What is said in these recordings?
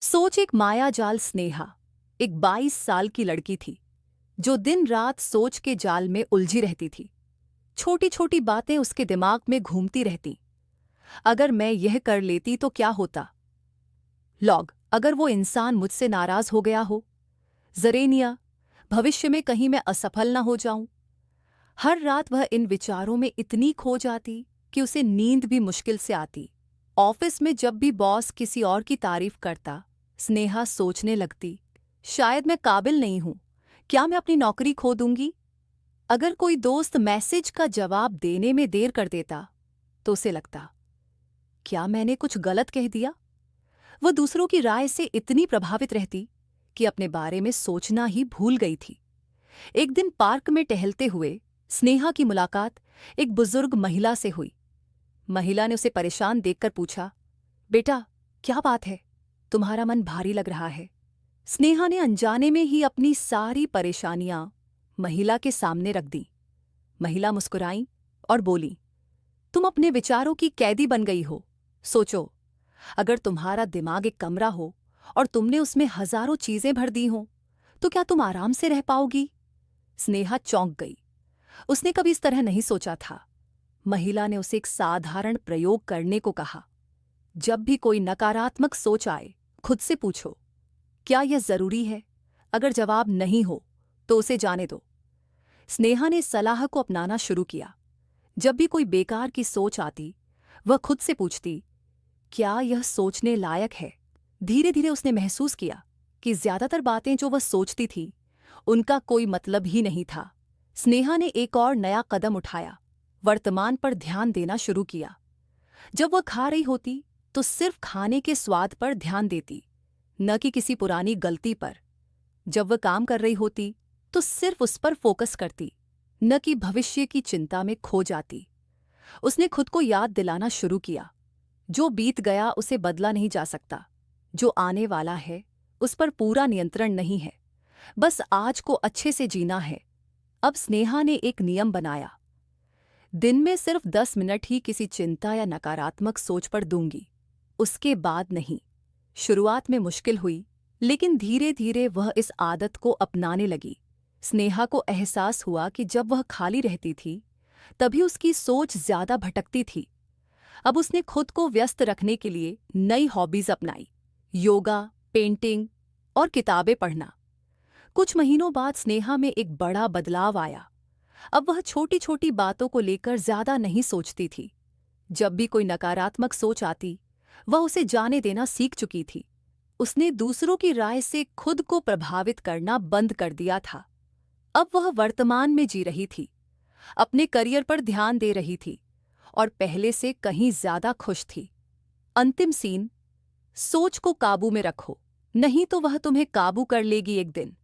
सोच एक मायाजाल स्नेहा एक 22 साल की लड़की थी जो दिन रात सोच के जाल में उलझी रहती थी। छोटी छोटी बातें उसके दिमाग में घूमती रहती। अगर मैं यह कर लेती तो क्या होता। लॉग अगर वो इंसान मुझसे नाराज हो गया हो। जरेनिया भविष्य में कहीं मैं असफल न हो जाऊं। हर रात वह इन विचारों में इतनी खो जाती कि उसे नींद भी मुश्किल से आती। ऑफिस में जब भी बॉस किसी और की तारीफ करता, स्नेहा सोचने लगती, शायद मैं काबिल नहीं हूं। क्या मैं अपनी नौकरी खो दूंगी। अगर कोई दोस्त मैसेज का जवाब देने में देर कर देता तो उसे लगता, क्या मैंने कुछ गलत कह दिया। वह दूसरों की राय से इतनी प्रभावित रहती कि अपने बारे में सोचना ही भूल गई थी। एक दिन पार्क में टहलते हुए स्नेहा की मुलाकात एक बुजुर्ग महिला से हुई। महिला ने उसे परेशान देखकर पूछा, बेटा क्या बात है, तुम्हारा मन भारी लग रहा है। स्नेहा ने अनजाने में ही अपनी सारी परेशानियां महिला के सामने रख दी। महिला मुस्कुराई और बोली, तुम अपने विचारों की कैदी बन गई हो। सोचो, अगर तुम्हारा दिमाग एक कमरा हो और तुमने उसमें हजारों चीजें भर दी हों, तो क्या तुम आराम से रह पाओगी। स्नेहा चौंक गई। उसने कभी इस तरह नहीं सोचा था। महिला ने उसे एक साधारण प्रयोग करने को कहा। जब भी कोई नकारात्मक सोच आए, खुद से पूछो, क्या यह जरूरी है। अगर जवाब नहीं हो तो उसे जाने दो। स्नेहा ने सलाह को अपनाना शुरू किया। जब भी कोई बेकार की सोच आती, वह खुद से पूछती, क्या यह सोचने लायक है। धीरे धीरे उसने महसूस किया कि ज्यादातर बातें जो वह सोचती थी उनका कोई मतलब ही नहीं था। स्नेहा ने एक और नया कदम उठाया, वर्तमान पर ध्यान देना शुरू किया। जब वह खा रही होती तो सिर्फ खाने के स्वाद पर ध्यान देती, न कि किसी पुरानी गलती पर। जब वह काम कर रही होती तो सिर्फ उस पर फोकस करती, न कि भविष्य की चिंता में खो जाती। उसने खुद को याद दिलाना शुरू किया, जो बीत गया उसे बदला नहीं जा सकता। जो आने वाला है उस पर पूरा नियंत्रण नहीं है। बस आज को अच्छे से जीना है। अब स्नेहा ने एक नियम बनाया, दिन में सिर्फ 10 मिनट ही किसी चिंता या नकारात्मक सोच पर दूंगी, उसके बाद नहीं। शुरुआत में मुश्किल हुई, लेकिन धीरे धीरे वह इस आदत को अपनाने लगी। स्नेहा को एहसास हुआ कि जब वह खाली रहती थी तभी उसकी सोच ज्यादा भटकती थी। अब उसने खुद को व्यस्त रखने के लिए नई हॉबीज अपनाई, योगा, पेंटिंग और किताबें पढ़ना। कुछ महीनों बाद स्नेहा में एक बड़ा बदलाव आया। अब वह छोटी छोटी बातों को लेकर ज्यादा नहीं सोचती थी। जब भी कोई नकारात्मक सोच आती, वह उसे जाने देना सीख चुकी थी। उसने दूसरों की राय से खुद को प्रभावित करना बंद कर दिया था। अब वह वर्तमान में जी रही थी, अपने करियर पर ध्यान दे रही थी और पहले से कहीं ज्यादा खुश थी। अंतिम सीन, सोच को काबू में रखो, नहीं तो वह तुम्हें काबू कर लेगी एक दिन।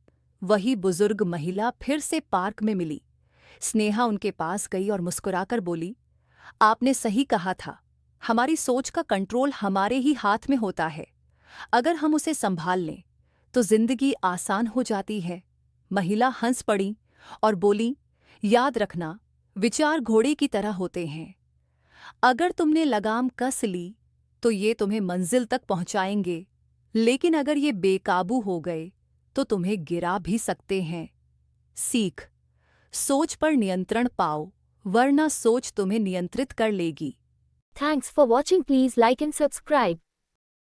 वही बुजुर्ग महिला फिर से पार्क में मिली। स्नेहा उनके पास गई और मुस्कुराकर बोली, आपने सही कहा था, हमारी सोच का कंट्रोल हमारे ही हाथ में होता है। अगर हम उसे संभाल लें तो जिंदगी आसान हो जाती है। महिला हंस पड़ी और बोली, याद रखना, विचार घोड़े की तरह होते हैं। अगर तुमने लगाम कस ली तो ये तुम्हें मंजिल तक पहुंचाएंगे, लेकिन अगर ये बेकाबू हो गए तो तुम्हें गिरा भी सकते हैं। सीख, सोच पर नियंत्रण पाओ, वरना सोच तुम्हें नियंत्रित कर लेगी। Thanks for watching. Please like and subscribe.